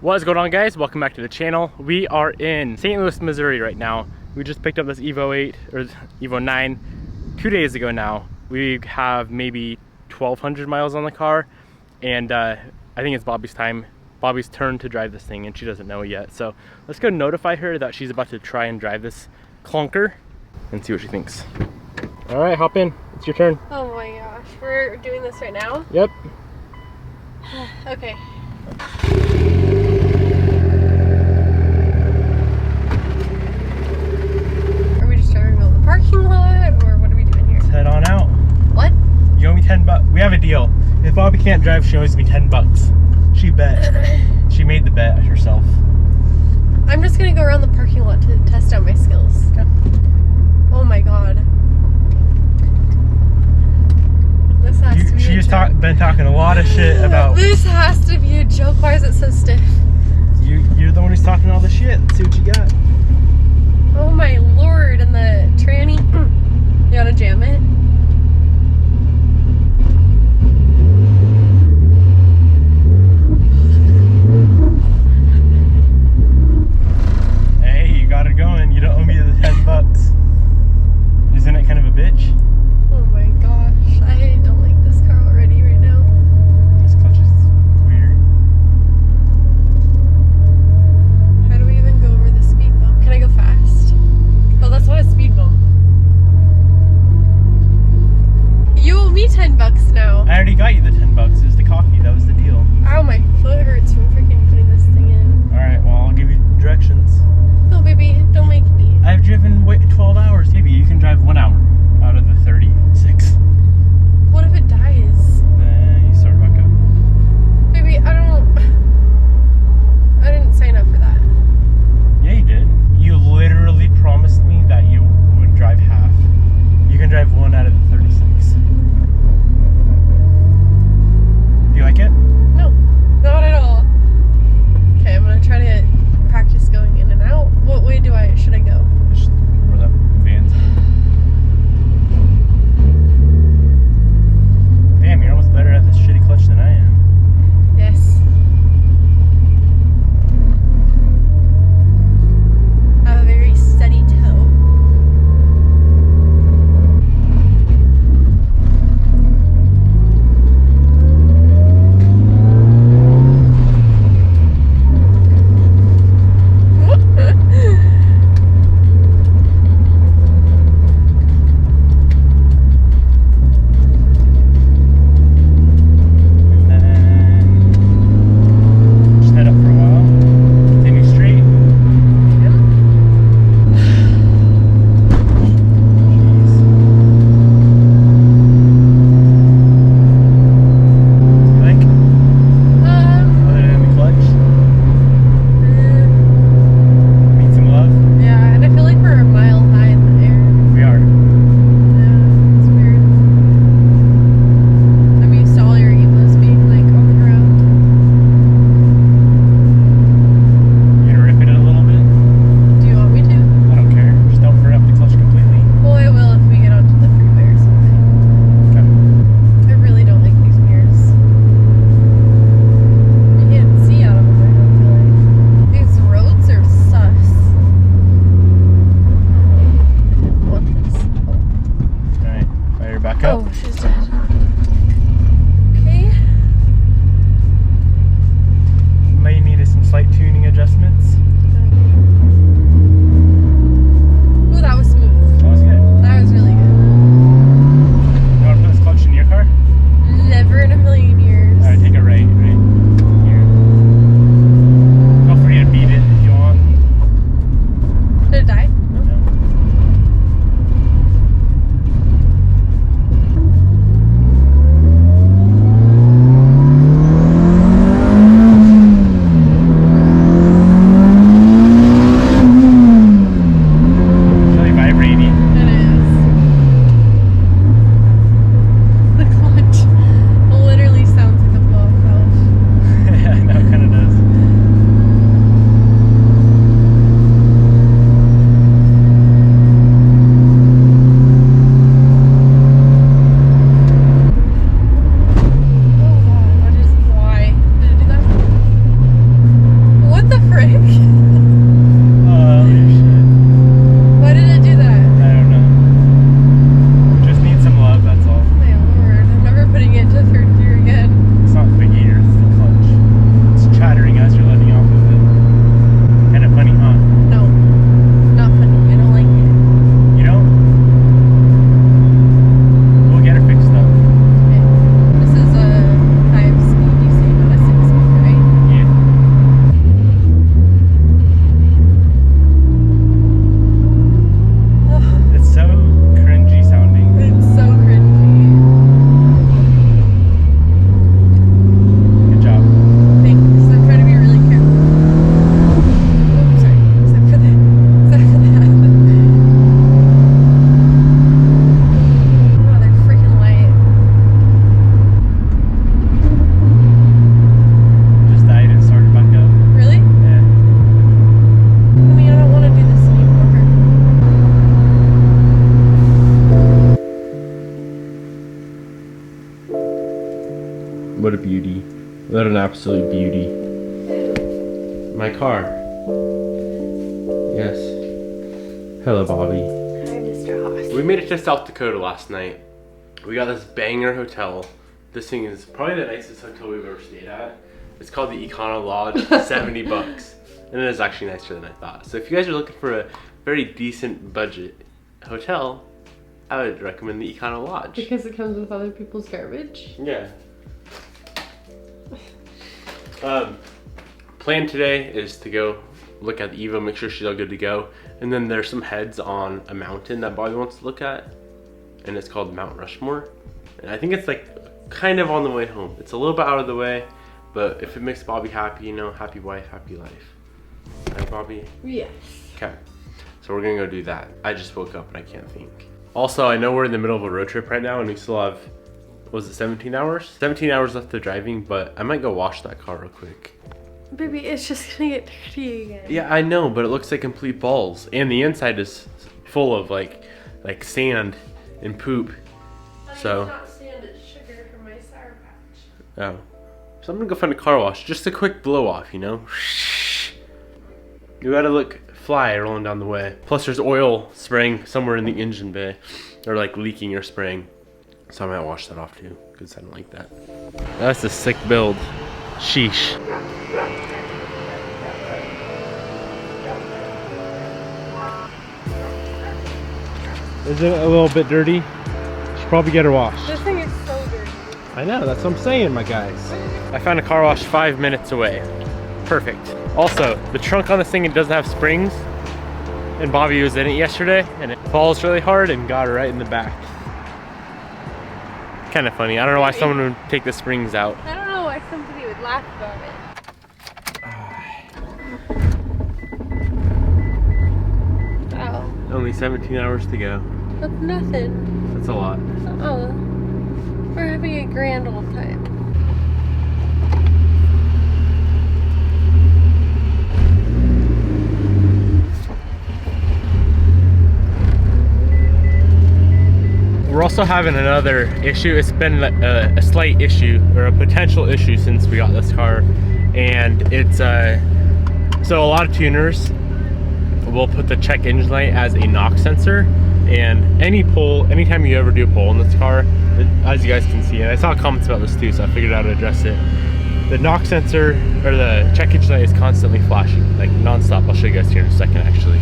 What is going on, guys? Welcome back to the channel. We are in St. Louis, Missouri right now. We just picked up this Evo 8 or Evo 9 2 days ago now. We have maybe 1,200 miles on the car, and I think it's Bobbi's turn to drive this thing, and she doesn't know yet. So let's go notify her that she's about to try and drive this clunker and see what she thinks. All right, hop in. It's your turn. Oh my gosh, we're doing this right now? Yep. Okay. Are we just driving around the parking lot, or what are we doing here? Let's head on out. What? You owe me 10 bucks. We have a deal. If Bobbi can't drive, she owes me 10 bucks. She bet. She made the bet herself. I'm just gonna go around the parking lot to test out my skills. Okay. Oh my god. This has to be She's been talking a lot of shit about... This has to be a joke. Why is it so stiff? You're the one who's talking all the shit. Let's see what you got. Oh my lord, and the tranny. You gotta jam it? Hey, you got it going. You don't owe me the 10 bucks. Isn't it kind of a bitch? Oh my gosh, I don't like this car already right now. This clutch is weird. What an absolute beauty. My car. Yes. Hello, Bobby. Hi, Mr. Haas. We made it to South Dakota last night. We got this banger hotel. This thing is probably the nicest hotel we've ever stayed at. It's called the Econo Lodge, 70 bucks. And it is actually nicer than I thought. So if you guys are looking for a very decent budget hotel, I would recommend the Econo Lodge. Because it comes with other people's garbage? Yeah. Plan today is to go look at the Evo, make sure she's all good to go. And then there's some heads on a mountain that Bobby wants to look at. And it's called Mount Rushmore. And I think it's like kind of on the way home. It's a little bit out of the way, but if it makes Bobby happy, you know, happy wife, happy life. Right, Bobby? Yes. Okay. So we're gonna go do that. I just woke up and I can't think. Also, I know we're in the middle of a road trip right now and we still have, was it 17 hours? 17 hours left of driving, but I might go wash that car real quick. Baby, it's just gonna get dirty again. Yeah, I know, but it looks like complete balls. And the inside is full of like sand and poop. So. It's not sand, it's sugar from my Sour Patch. Oh. So I'm gonna go find a car wash. Just a quick blow off, you know? You gotta look fly rolling down the way. Plus there's oil spraying somewhere in the engine bay. Or like leaking or spraying. So I might wash that off too, because I don't like that. That's a sick build. Sheesh. Is it a little bit dirty? Should probably get her washed. This thing is so dirty. I know, that's what I'm saying, my guys. I found a car wash 5 minutes away. Perfect. Also, the trunk on this thing, it doesn't have springs. And Bobby was in it yesterday, and it falls really hard and got her right in the back. Kind of funny. I don't know why someone would take the springs out. I don't know why somebody would laugh about it. Ow. Only 17 hours to go. That's nothing. That's a lot. Oh. We're having a grand old time. We're also having another issue. It's been a slight issue, or a potential issue, since we got this car. And it's, so a lot of tuners will put the check engine light as a knock sensor. And anytime you ever do a pull in this car, as you guys can see, and I saw comments about this too, so I figured out how to address it. The knock sensor, or the check engine light, is constantly flashing, like non-stop. I'll show you guys here in a second, actually.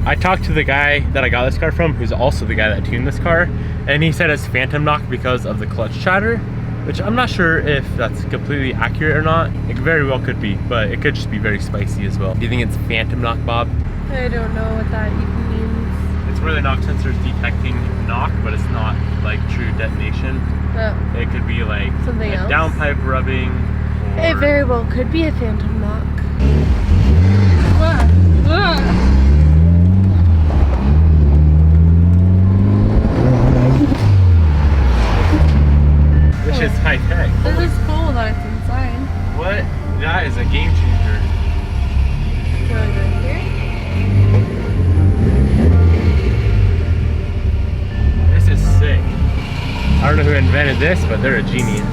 I talked to the guy that I got this car from, who's also the guy that tuned this car, and he said it's phantom knock because of the clutch chatter, which I'm not sure if that's completely accurate or not. It very well could be, but it could just be very spicy as well. Do you think it's phantom knock, Bob? I don't know what that even means. It's where the knock sensor is detecting knock, but it's not like true detonation. Oh. It could be like Something a else? downpipe rubbing. Or... It very well could be a phantom knock. This is high tech. This is cool that it's inside. What? That is a game changer. You wanna go here? This is sick. I don't know who invented this, but they're a genius.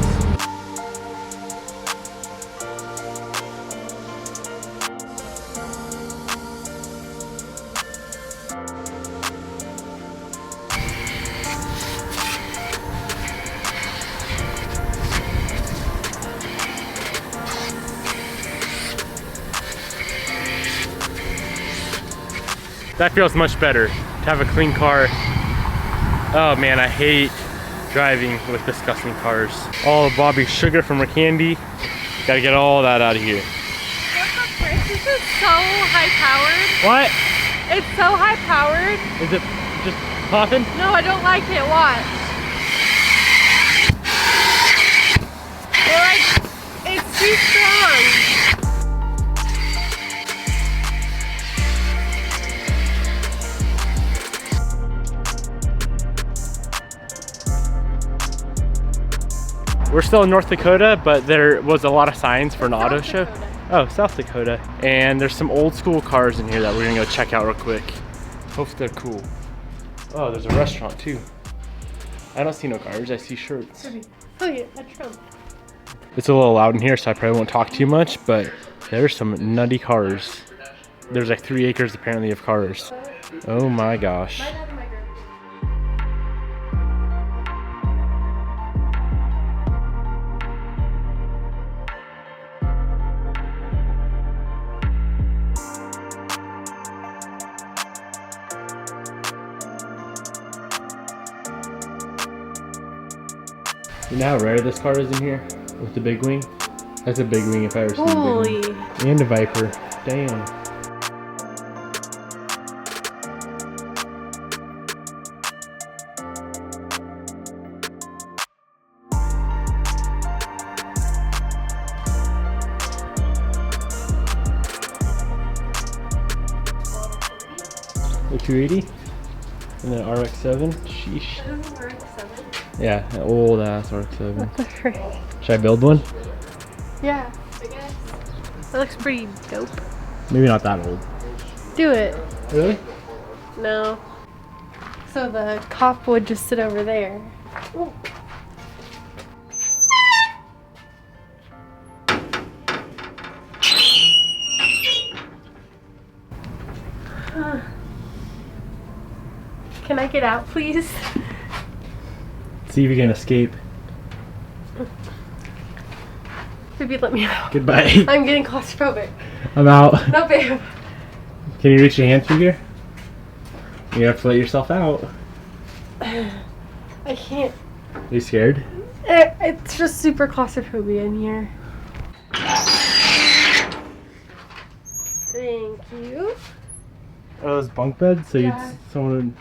That feels much better, to have a clean car. Oh man, I hate driving with disgusting cars. All of Bobby's sugar from her candy. Gotta get all that out of here. This is so high powered. What? It's so high powered. Is it just popping? No, I don't like it. Watch. It's too strong. We're still in North Dakota, but there was a lot of signs for an auto show. Oh, South Dakota. And there's some old school cars in here that we're gonna go check out real quick. Hope they're cool. Oh, there's a restaurant too. I don't see no cars, I see shirts. Oh yeah, a Trump. It's a little loud in here, so I probably won't talk too much, but there's some nutty cars. There's like 3 acres apparently of cars. Oh my gosh. You know how rare this car is in here? With the big wing? That's a big wing if I ever seen a big wing. And a Viper. Damn. The 280? And then RX-7? Sheesh. Yeah, an old ass RX-7. What the frick? Should I build one? Yeah, I guess. That looks pretty dope. Maybe not that old. Do it. Really? No. So the cop would just sit over there. Ooh. Can I get out, please? See if you can escape. Maybe let me out. Goodbye. I'm getting claustrophobic. I'm out. No, babe. Can you reach your hand through here? You have to let yourself out. I can't. Are you scared? It's just super claustrophobia in here. Thank you. Oh, those bunk beds? So Yeah. someone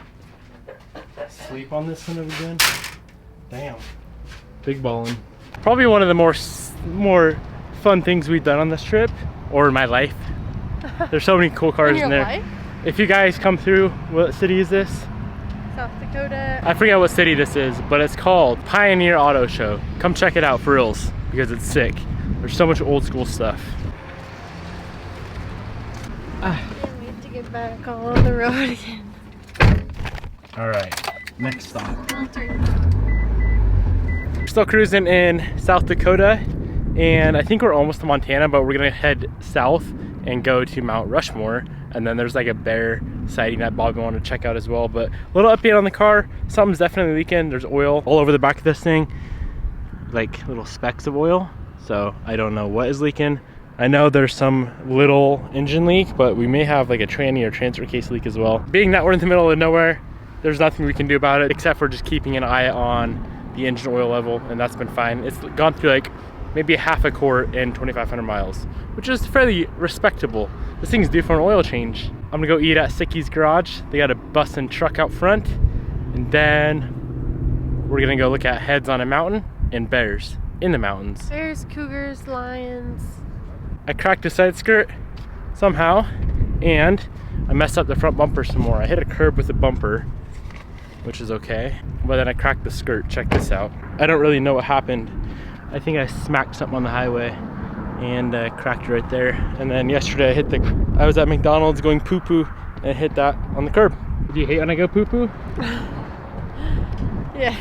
would sleep on this one again? Damn. Big ballin'. Probably one of the more fun things we've done on this trip, or in my life. There's so many cool cars in there. Life? If you guys come through, what city is this? South Dakota. I forget what city this is, but it's called Pioneer Auto Show. Come check it out for reals, because it's sick. There's so much old school stuff. Can't wait to get back on the road again. Alright, next stop. We're still cruising in South Dakota, and I think we're almost to Montana, but we're gonna head south and go to Mount Rushmore, and then there's like a bear sighting that Bobbi wanted to check out as well. But a little update on the car, something's definitely leaking. There's oil all over the back of this thing, like little specks of oil, so I don't know what is leaking. I know there's some little engine leak, but we may have like a tranny or transfer case leak as well. Being that we're in the middle of nowhere, there's nothing we can do about it except for just keeping an eye on the engine oil level, and that's been fine. It's gone through like maybe a half a quart in 2,500 miles, which is fairly respectable. This thing's due for an oil change. I'm gonna go eat at Sicky's Garage. They got a bus and truck out front, and then we're gonna go look at heads on a mountain and bears in the mountains. Bears, cougars, lions. I cracked the side skirt somehow, and I messed up the front bumper some more. I hit a curb with the bumper, which is okay, but then I cracked the skirt. Check this out. I don't really know what happened. I think I smacked something on the highway and cracked it right there. And then yesterday I was at McDonald's going poo-poo and hit that on the curb. Do you hate when I go poo-poo? Yes.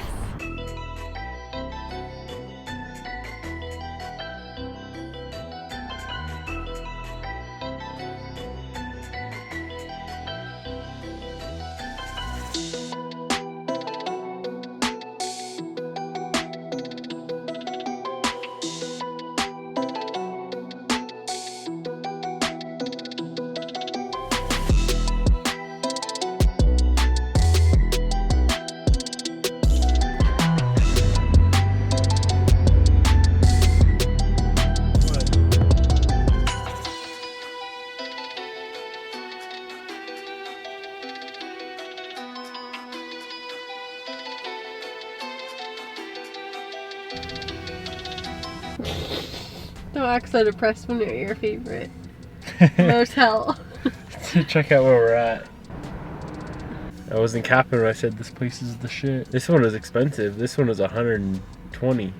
Don't act so depressed when you're at your favorite motel. Check out where we're at. I wasn't capping when I said this place is the shit. This one was expensive. This one was 120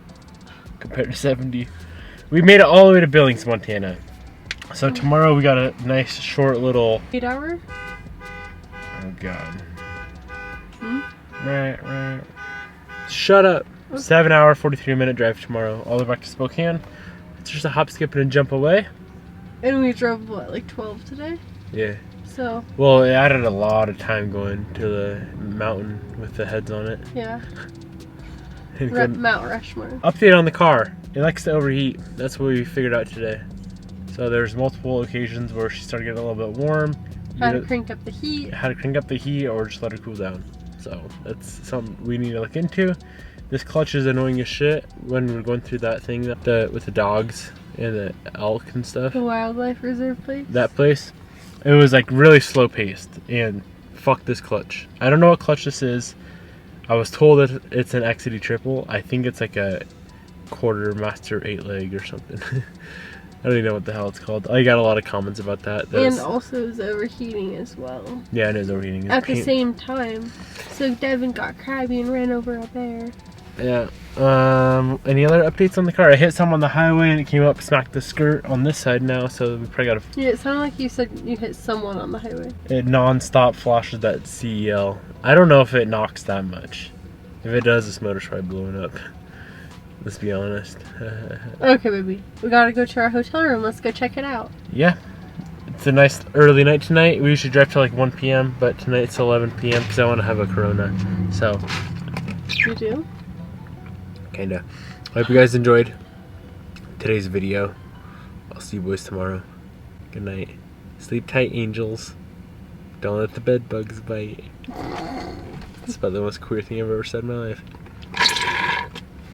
compared to 70. We made it all the way to Billings, Montana. So tomorrow we got a nice short little 8 hour? Oh god. Hmm? Right. Shut up. 7 hour, 43-minute drive tomorrow. All the way back to Spokane. It's just a hop, skip, and a jump away. And we drove, what, like 12 today? Yeah. So. Well, it added a lot of time going to the mountain with the heads on it. Yeah. And Mount Rushmore. update on the car. It likes to overheat. That's what we figured out today. So there's multiple occasions where she started getting a little bit warm. How to crank up the heat. How to crank up the heat or just let her cool down. So that's something we need to look into. This clutch is annoying as shit when we're going through that thing with the dogs and the elk and stuff. The wildlife reserve place. That place. It was like really slow paced and fuck this clutch. I don't know what clutch this is. I was told that it's an XCD triple. I think it's like a quarter master 8-leg or something. I don't even know what the hell it's called. I got a lot of comments about that. And also it was overheating as well. Yeah, it is overheating. At the same time. So Devin got crabby and ran over a bear. Yeah. Any other updates on the car? I hit some on the highway and it came up, smacked the skirt on this side now, so we probably got Yeah, it sounded like you said you hit someone on the highway. It non-stop flashes that CEL. I don't know if it knocks that much. If it does, this motor's probably blowing up. Let's be honest. Okay, baby. We gotta go to our hotel room. Let's go check it out. Yeah. It's a nice early night tonight. We usually drive till like 1 p.m., but tonight it's 11 p.m. because I want to have a Corona. So. You do? Kinda. I hope you guys enjoyed today's video. I'll see you boys tomorrow. Good night. Sleep tight, angels. Don't let the bed bugs bite. That's about the most queer thing I've ever said in my life.